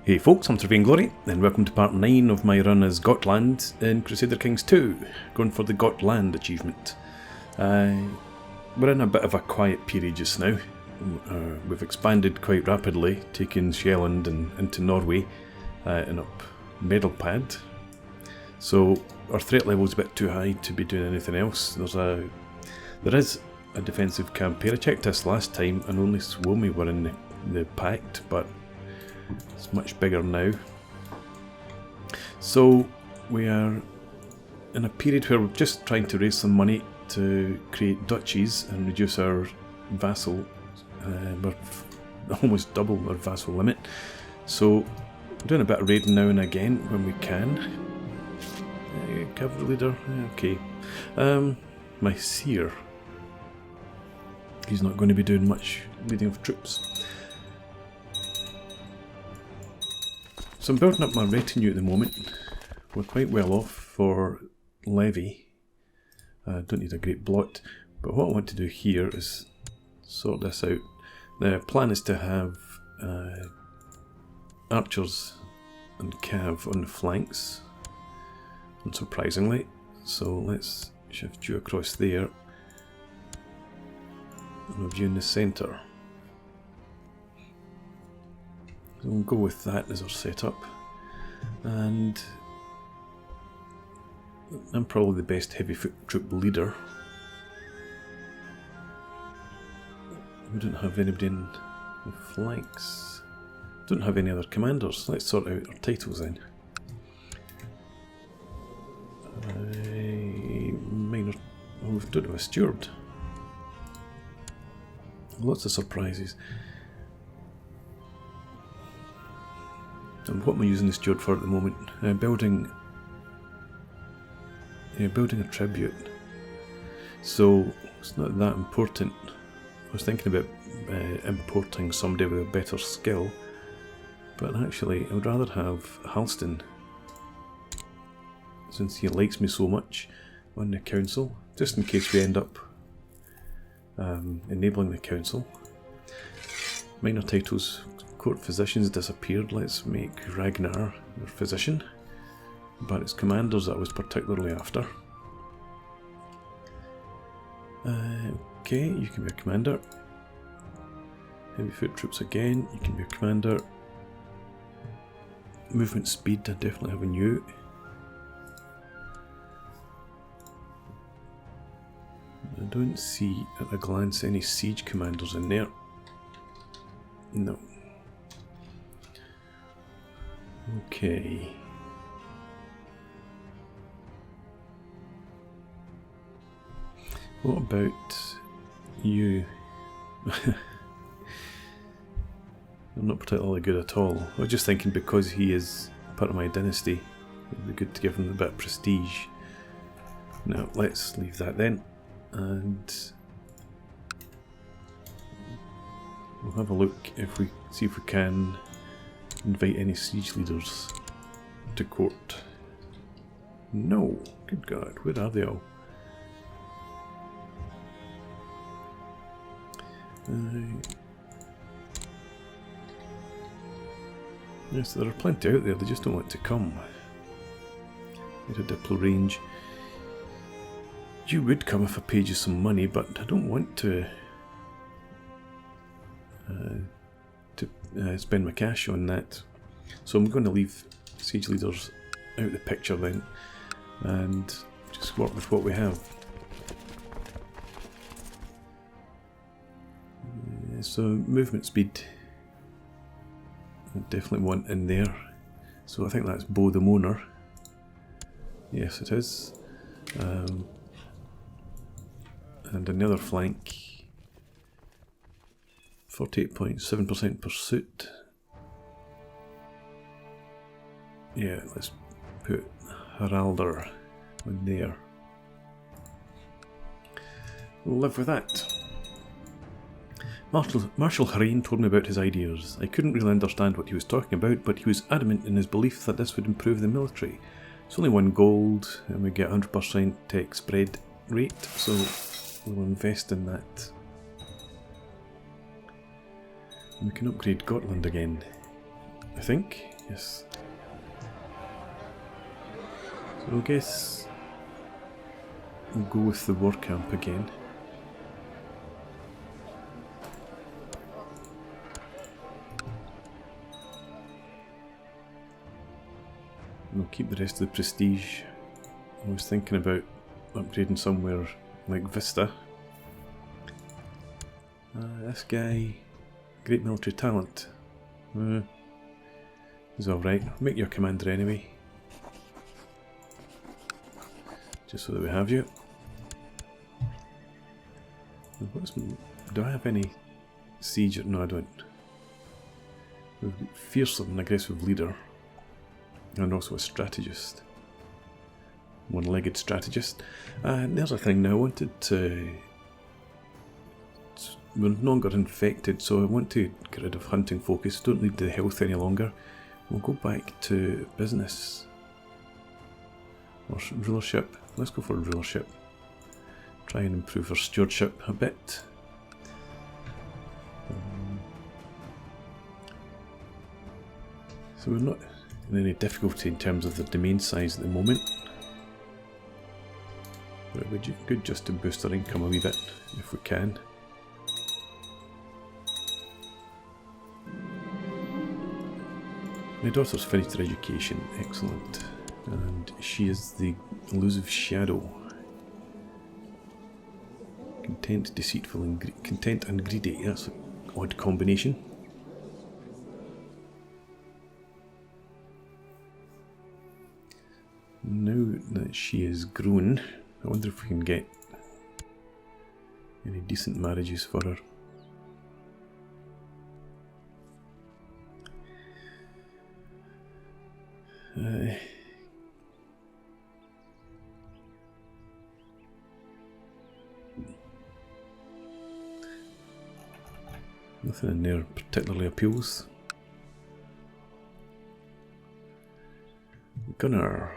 Hey folks, I'm Sir Vainglory, and welcome to part 9 of my run as Gotland in Crusader Kings 2, going for the Gotland achievement. We're in a bit of a quiet period just now. We've expanded quite rapidly, taking Shetland and into Norway and up Medalpad. So our threat level is a bit too high to be doing anything else. There is a defensive campaign. I checked this last time and only Suomi were in the pact, but it's much bigger now. So we are in a period where we're just trying to raise some money to create duchies and reduce our vassal. We're almost double our vassal limit. So we're doing a bit of raiding now and again when we can. Cavalry leader, okay. My seer. He's not going to be doing much leading of troops. So I'm building up my retinue at the moment. We're quite well off for levy. I don't need a great blot, but what I want to do here is sort this out. The plan is to have archers and cav on the flanks, unsurprisingly. So let's shift you across there and have you in the centre. So we'll go with that as our setup, and I'm probably the best heavy foot troop leader. We don't have anybody in the flanks, don't have any other commanders. Let's sort out our titles then. Minor, oh, we don't have a steward. Lots of surprises. And what am I using the steward for at the moment? Building a tribute. So it's not that important. I was thinking about importing somebody with a better skill, but actually I would rather have Halston, since he likes me so much, on the council, just in case we end up enabling the council. Minor titles. Court physicians disappeared. Let's make Ragnar our physician, but it's commanders that I was particularly after. Okay, you can be a commander. Heavy foot troops again, you can be a commander. Movement speed, I definitely have a new. I don't see at a glance any siege commanders in there. No. Okay. What about you? I'm not particularly good at all. I was just thinking because he is part of my dynasty, it would be good to give him a bit of prestige. No, let's leave that then. And we'll have a look if we see if we can invite any siege leaders to court. No, good God, where are they all? Yes, there are plenty out there, they just don't want to come. Get a Diplo range. You would come if I paid you some money, but I don't want to spend my cash on that. So I'm going to leave siege leaders out of the picture then, and just work with what we have. So movement speed, I definitely want in there. So I think that's Bo the Moaner. Yes, it is. And another flank. 48.7% pursuit. Yeah, let's put Haralder in there. We'll live with that. Marshal Harine told me about his ideas. I couldn't really understand what he was talking about, but he was adamant in his belief that this would improve the military. It's only 1 gold, and we get 100% tech spread rate, so we'll invest in that. And we can upgrade Gotland again, I think. Yes. So I guess we'll go with the war camp again. And we'll keep the rest of the prestige. I was thinking about upgrading somewhere like Vista. This guy, great military talent. He's alright. Make you a commander anyway. Just so that we have you. Do I have any siege? No, I don't. We've got fearsome and aggressive leader. And also a strategist. One-legged strategist. And there's a thing now. I wanted to... We're no longer infected, so I want to get rid of hunting focus. Don't need the health any longer. We'll go back to business. Or rulership. Let's go for rulership. Try and improve our stewardship a bit. So we're not in any difficulty in terms of the domain size at the moment. But it would be good just to boost our income a wee bit if we can. My daughter's finished her education, excellent. And she is the elusive shadow. Content, deceitful, and content and greedy. That's an odd combination. Now that she is grown, I wonder if we can get any decent marriages for her. Nothing in there particularly appeals. Gunner.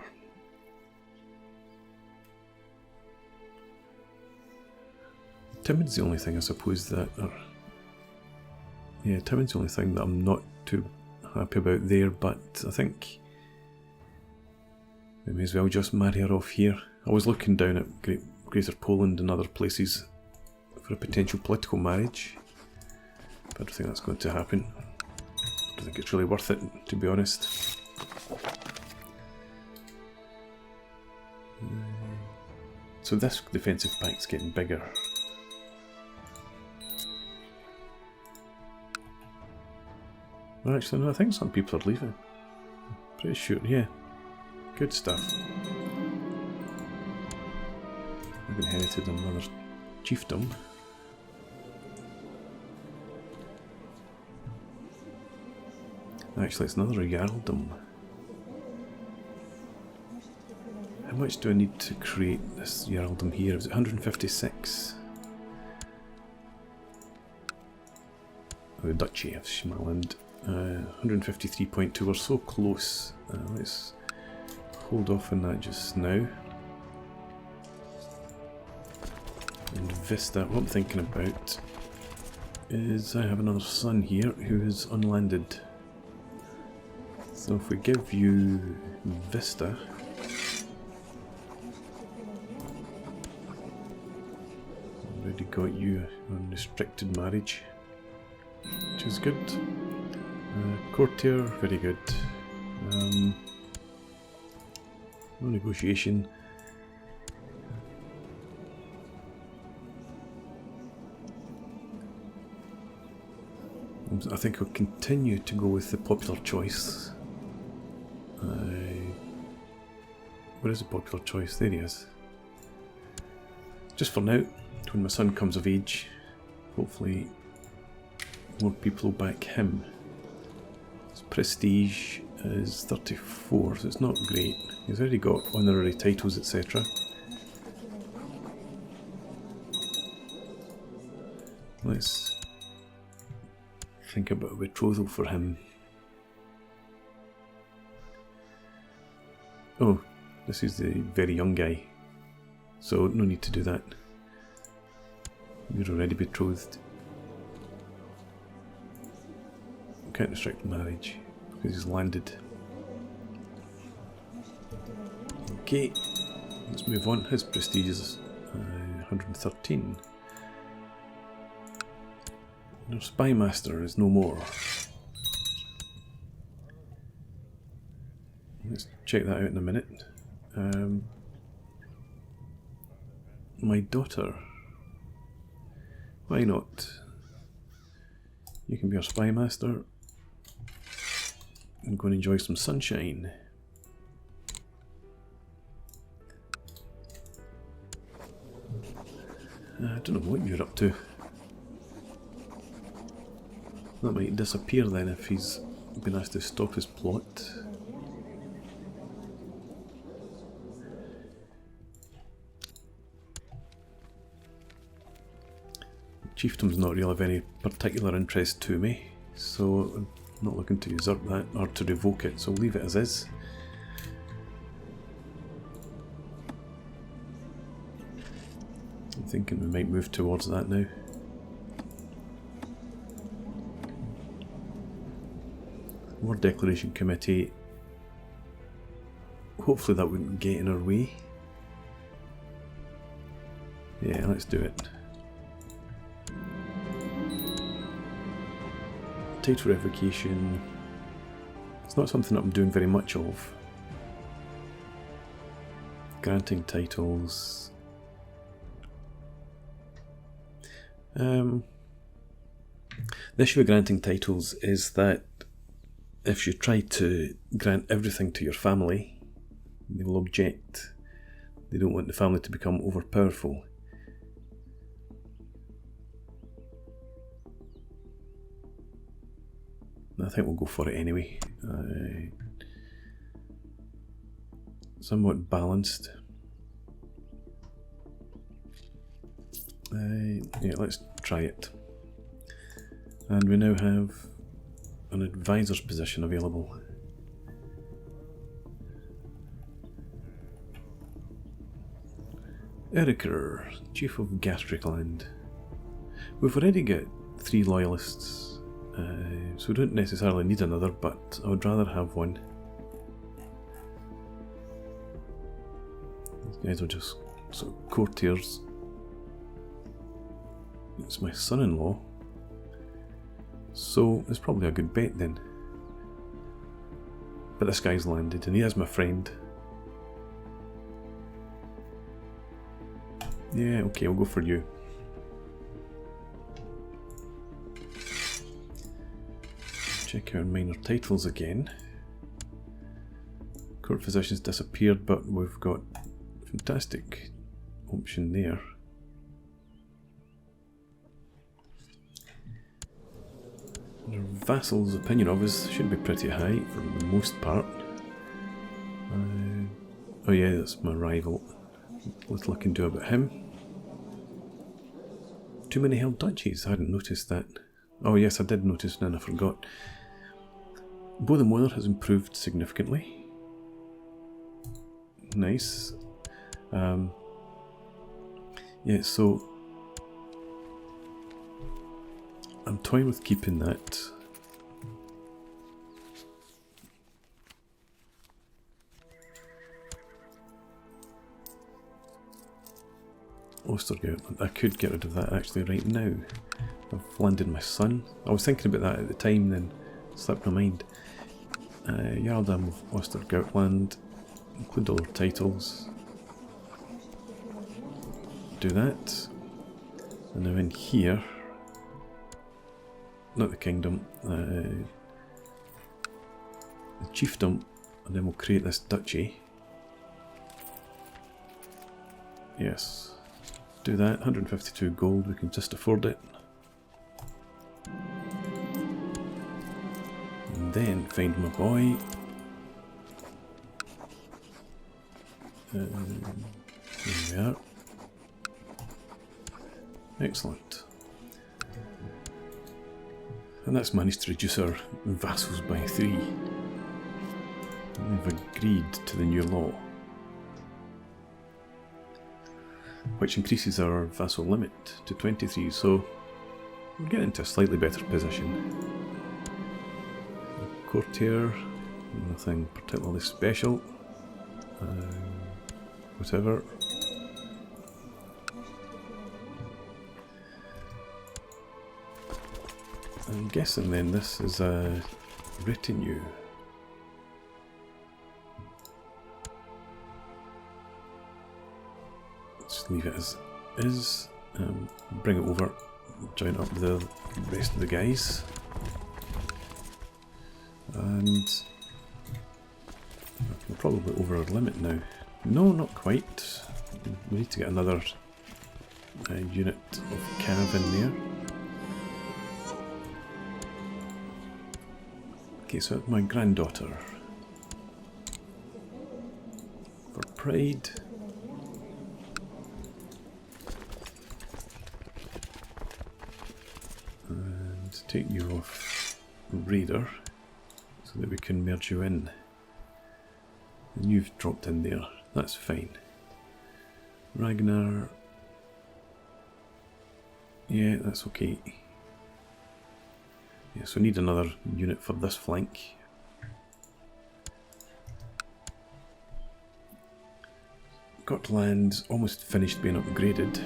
Timid's the only thing I suppose that... yeah, Timid's the only thing that I'm not too happy about there, but I think we may as well just marry her off here. I was looking down at Greater Poland and other places for a potential political marriage, but I don't think that's going to happen. I don't think it's really worth it, to be honest. So this defensive pact's getting bigger. Well, actually, no, I think some people are leaving. Pretty sure, yeah. Good stuff. I've inherited another chiefdom. Actually, it's another jarldom. How much do I need to create this jarldom here? Is it 156? Oh, the Duchy of Schmaland. 153.2, we're so close. Let's hold off on that just now. And Vista, what I'm thinking about is I have another son here who is unlanded. So if we give you Vista, already got you on restricted marriage, which is good. Courtier, very good. No negotiation. I think I'll continue to go with the popular choice. Where is the popular choice? There he is. Just for now, when my son comes of age, hopefully more people will back him. His prestige is 34, so it's not great. He's already got honorary titles, etc. Let's think about a betrothal for him. Oh, this is the very young guy, so no need to do that. You're already betrothed. Can't restrict marriage. because he's landed. Okay, let's move on. His prestige is 113. Our Spymaster is no more. Let's check that out in a minute. My daughter. Why not? You can be our Spymaster and go and enjoy some sunshine. I don't know what you're up to. That might disappear then if he's been asked to stop his plot. Chiefdom's not really of any particular interest to me, so I'm not looking to usurp that or to revoke it, so I'll leave it as is. I'm thinking we might move towards that now. War Declaration Committee. Hopefully that wouldn't get in our way. Yeah, let's do it. Title revocation. It's not something that I'm doing very much of. Granting titles. The issue with granting titles is that if you try to grant everything to your family, they will object. They don't want the family to become overpowerful. I think we'll go for it anyway. Somewhat balanced. Yeah, let's try it. And we now have an advisor's position available. Eriker, Chief of Gotland. We've already got 3 loyalists, so we don't necessarily need another, but I would rather have one. These guys are just sort of courtiers. It's my son-in-law, so it's probably a good bet then. But this guy's landed, and he is my friend. Yeah, okay, we'll go for you. Check our minor titles again. Court physicians disappeared, but we've got a fantastic option there. Our vassal's opinion of us should be pretty high for the most part. Oh yeah, that's my rival. Little I can do about him. Too many held duchies, I hadn't noticed that. Oh yes, I did notice and then I forgot. Bothemoller has improved significantly. Nice. Yeah, so I'm toying with keeping that. Ostergotland. I could get rid of that actually right now. I've landed my son. I was thinking about that at the time, then it slipped my mind. Jarldom of Ostergotland. Include all our titles. Do that. And now in here, not the kingdom, the chiefdom, and then we'll create this duchy. Yes, do that. 152 gold, we can just afford it. And then find my boy. There we are. Excellent. And that's managed to reduce our vassals by 3. And we've agreed to the new law, which increases our vassal limit to 23, so we're getting into a slightly better position. courtier, nothing particularly special. Whatever. I'm guessing then this is a retinue. Just leave it as is. Bring it over, join up the rest of the guys. And we're probably over our limit now. No, not quite. We need to get another unit of cav in there. Okay, so that's my granddaughter. For pride. And take you off Raider so that we can merge you in. And you've dropped in there, that's fine. Ragnar. Yeah, that's okay. Yeah, so we need another unit for this flank. Gotland's almost finished being upgraded.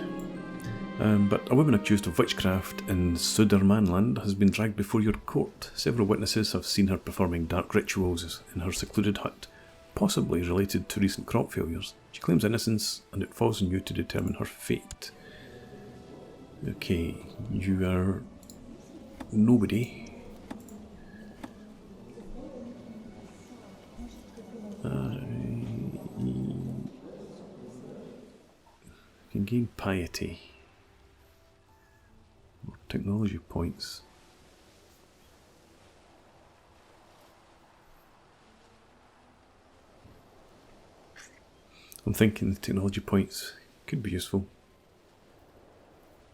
But a woman accused of witchcraft in Sudermanland has been dragged before your court. Several witnesses have seen her performing dark rituals in her secluded hut, possibly related to recent crop failures. She claims innocence, and it falls on you to determine her fate. Okay, you are nobody. Can gain piety. More technology points. I'm thinking the technology points could be useful.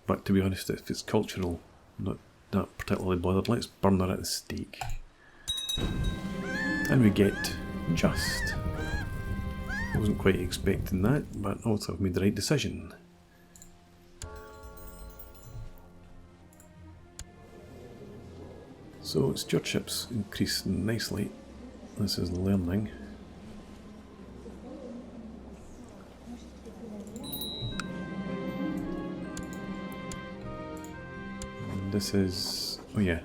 But to be honest, if it's cultural, I'm not that particularly bothered. Let's burn her at the stake. And we get just. I wasn't quite expecting that, but also I've made the right decision. So stewardship's increased nicely. This is learning. And this is, oh yeah,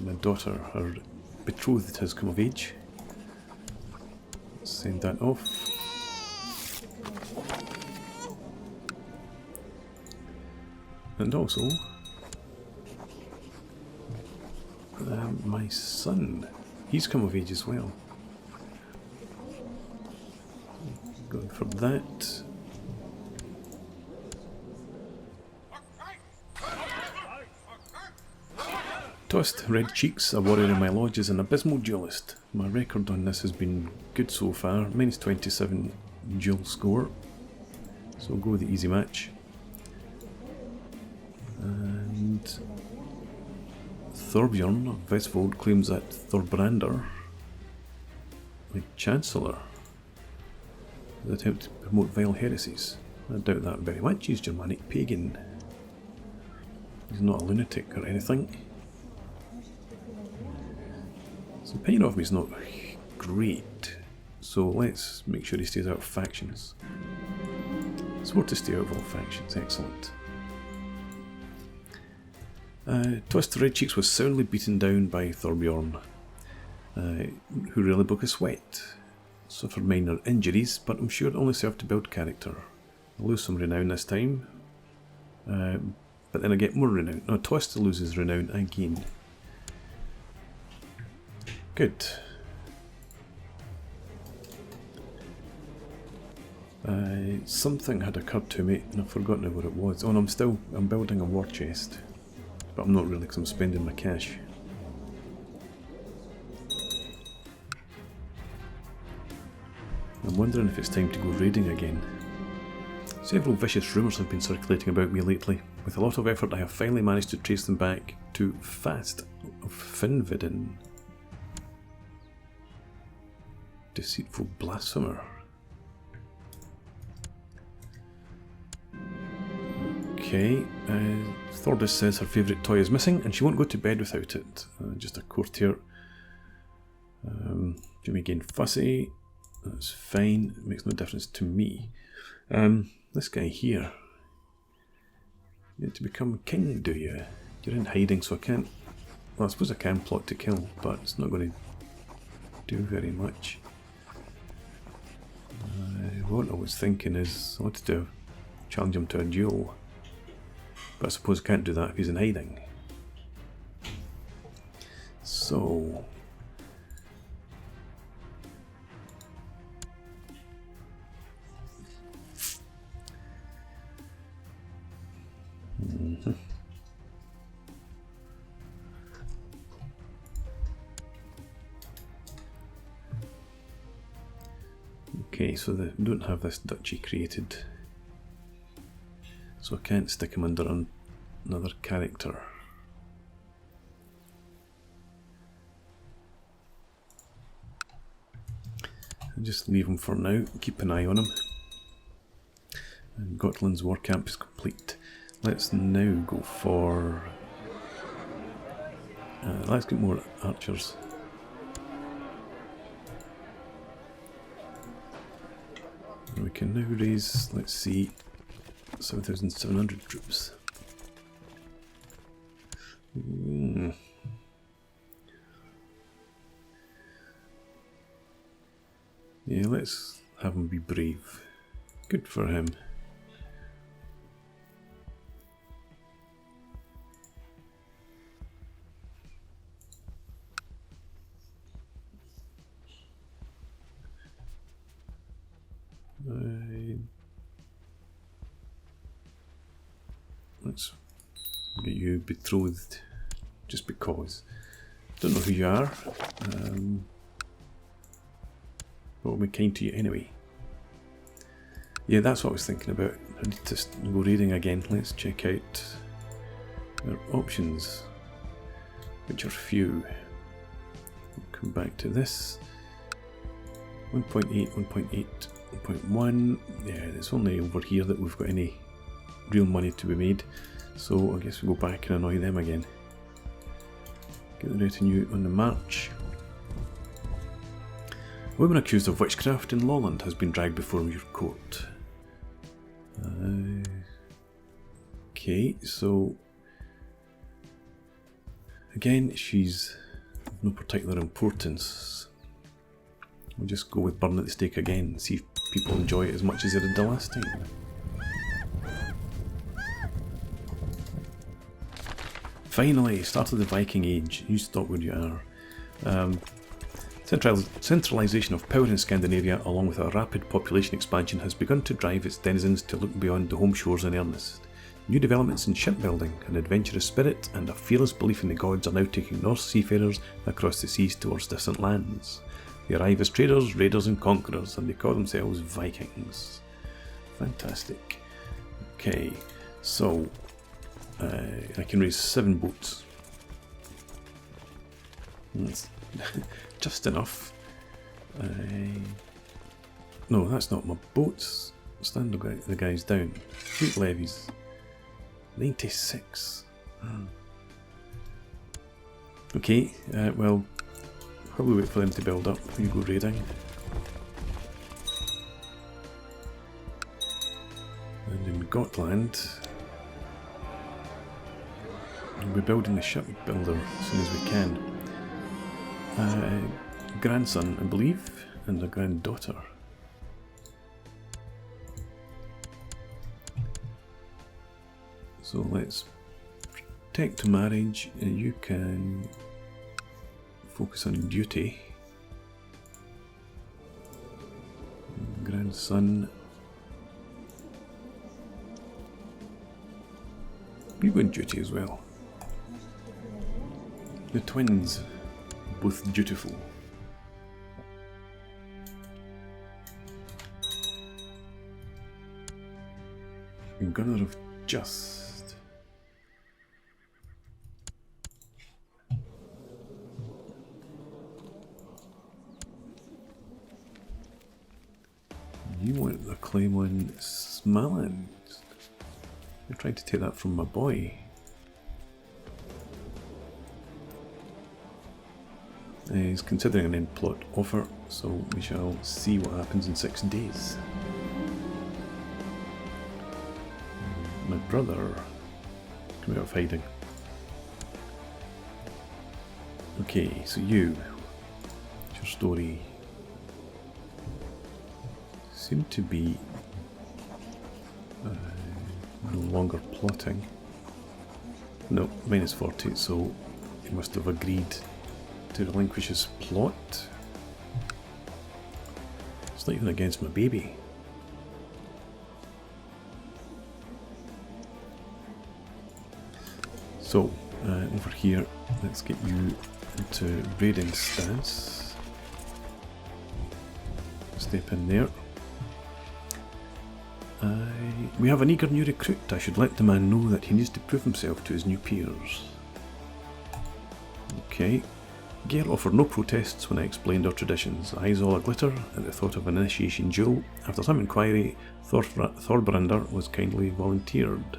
my daughter, her betrothed has come of age. Let's send that off. And also, my son, he's come of age as well. Going for that. Tossed Red Cheeks, a warrior in my lodge, is an abysmal duelist. My record on this has been good so far, minus 27 duel score. So we'll go with the easy match. And Thorbjorn of Vestfold claims that Thorbrander, the Chancellor, has attempted to promote vile heresies. I doubt that very much. He's Germanic pagan. He's not a lunatic or anything. So the opinion of me is not great, so let's make sure he stays out of factions. Swore to stay out of all factions, excellent. Twist Red Cheeks was soundly beaten down by Thorbjorn, who rarely broke a sweat. Suffered minor injuries, but I'm sure it only served to build character. I'll lose some renown this time, but then I get more renown. No, Twist loses renown again. Good. Something had occurred to me, and I've forgotten what it was. Oh, and I'm building a war chest. But I'm not really, because I'm spending my cash. I'm wondering if it's time to go raiding again. Several vicious rumours have been circulating about me lately. With a lot of effort I have finally managed to trace them back to Fast of Finnvidin. Deceitful blasphemer. Okay, Thordis says her favourite toy is missing and she won't go to bed without it. Just a courtier. Do we gain fussy? That's fine. It makes no difference to me. This guy here. You want to become king, do you? You're in hiding, so I can't... Well, I suppose I can plot to kill, but it's not going to do very much. What I was thinking is I wanted to challenge him to a duel, but I suppose I can't do that if he's in hiding. So... Okay, so they don't have this duchy created, so I can't stick him under another character. I'll just leave him for now, keep an eye on him. And Gotland's war camp is complete. Let's now go for... let's get more archers. We can now raise, let's see, 7,700 troops. Yeah, let's have him be brave. Good for him. Let's get you betrothed, just because. Don't know who you are, but we'll be kind to you anyway. Yeah, that's what I was thinking about. I need to go raiding again. Let's check out our options, which are few. We'll come back to this. 1.8, 1.8, 1.1. Yeah, it's only over here that we've got any real money to be made, so I guess we'll go back and annoy them again. Get the retinue on the march. A woman accused of witchcraft in Lowland has been dragged before your court. Okay, so again, she's of no particular importance. We'll just go with burn at the stake again and see if people enjoy it as much as they did the last time. Finally, start of the Viking Age. You stop where you are. Centralisation of power in Scandinavia, along with a rapid population expansion, has begun to drive its denizens to look beyond the home shores in earnest. New developments in shipbuilding, an adventurous spirit, and a fearless belief in the gods are now taking Norse seafarers across the seas towards distant lands. They arrive as traders, raiders, and conquerors, and they call themselves Vikings. Fantastic. Okay, so I can raise 7 boats. That's just enough. No, that's not my boats. Stand the guys down. Fleet levies. 96. Okay, well, probably wait for them to build up. We go raiding. And in Gotland, we're building the shipbuilder as soon as we can. Grandson, I believe, and a granddaughter. So let's protect to marriage. You can focus on duty. Grandson. You go on duty as well. The twins, both dutiful. Gunner of Just. You want the claim on Smaland. You're trying to take that from my boy. is considering an end plot offer, so we shall see what happens in 6 days. My brother come out of hiding. Okay, so you, your story seem to be no longer plotting. No, minus 40, so he must have agreed to relinquish his plot. It's not even against my baby. So, over here, let's get you into raiding stance. Step in there. We have an eager new recruit. I should let the man know that he needs to prove himself to his new peers. Okay. Geir offered no protests when I explained our traditions, eyes all a-glitter at the thought of an initiation duel. After some inquiry, Thorbrander was kindly volunteered.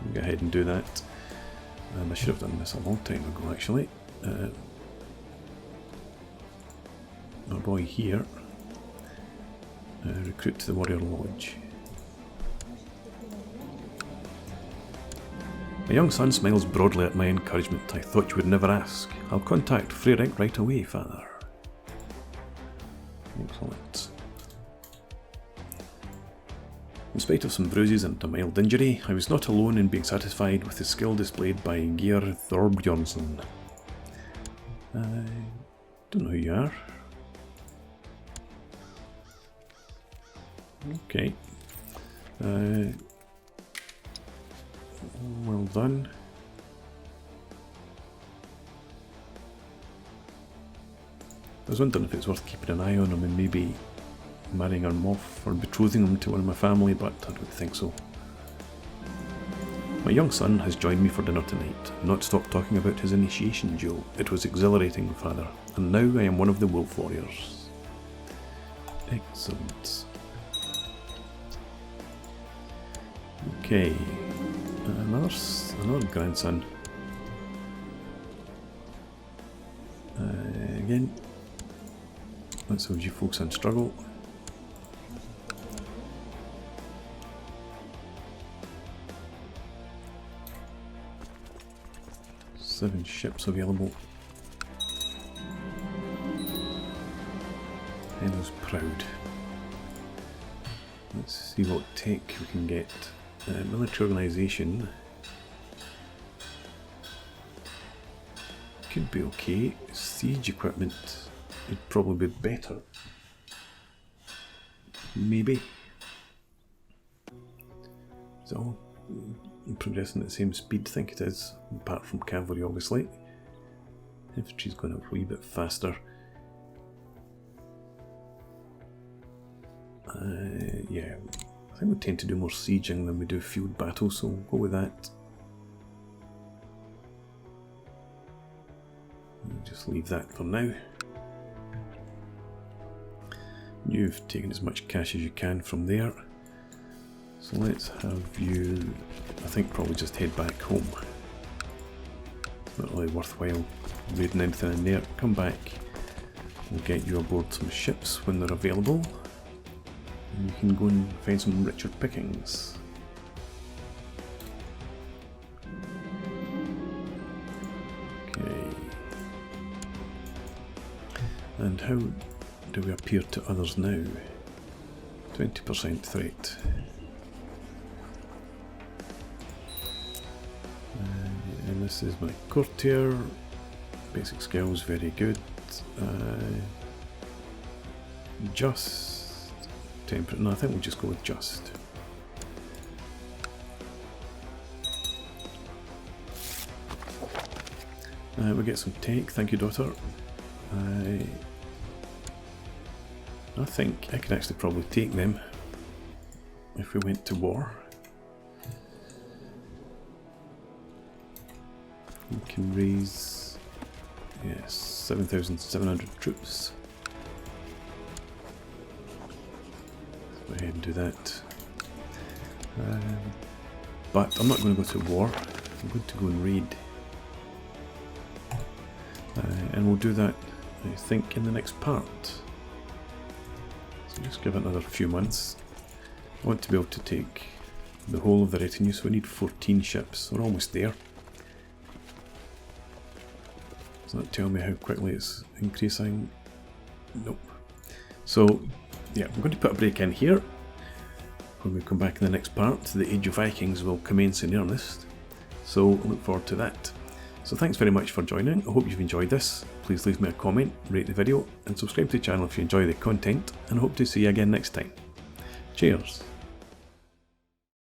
I'll go ahead and do that. And I should have done this a long time ago, actually. My boy here, recruit to the Warrior Lodge. My young son smiles broadly at my encouragement. I thought you would never ask. I'll contact Freyrik right away, father. Excellent. In spite of some bruises and a mild injury, I was not alone in being satisfied with the skill displayed by Geir Thorbjornsson. I don't know who you are. Okay. Well done. I was wondering if it's worth keeping an eye on him and maybe marrying him off or betrothing him to one of my family, but I don't think so. My young son has joined me for dinner tonight, not stopped talking about his initiation duel. It was exhilarating, father, and now I am one of the Wolf Warriors. Excellent. Okay, another grandson. Again, let's have you folks on struggle. Seven ships available. Henry's proud. Let's see what tech we can get. Military organisation could be okay. Siege equipment would probably be better. Maybe. So, I'm progressing at the same speed, I think it is, apart from cavalry obviously. Infantry's going a wee bit faster. Yeah, I think we tend to do more sieging than we do field battle, so we'll go with that. I'll just leave that for now. You've taken as much cash as you can from there. So let's have you, I think, probably just head back home. It's not really worthwhile raiding anything in there. Come back, we'll get you aboard some ships when they're available. And you can go and find some richer pickings. Okay. And how do we appear to others now? 20% threat. And this is my courtier. Basic skills, very good. Just temperate. No, I think we'll just go with just. We get some tech, thank you, daughter. I think I could actually probably take them if we went to war. We can raise, yes, 7,700 troops. Go ahead and do that. But I'm not going to go to war. I'm going to go and raid. and we'll do that, I think, in the next part. So just give it another few months. I want to be able to take the whole of the retinue, so we need 14 ships. We're almost there. Does that tell me how quickly it's increasing? Nope. So, yeah, I'm going to put a break in here. When we come back in the next part, the Age of Vikings will commence in earnest. So, I look forward to that. So thanks very much for joining. I hope you've enjoyed this. Please leave me a comment, rate the video, and subscribe to the channel if you enjoy the content, and I hope to see you again next time. Cheers!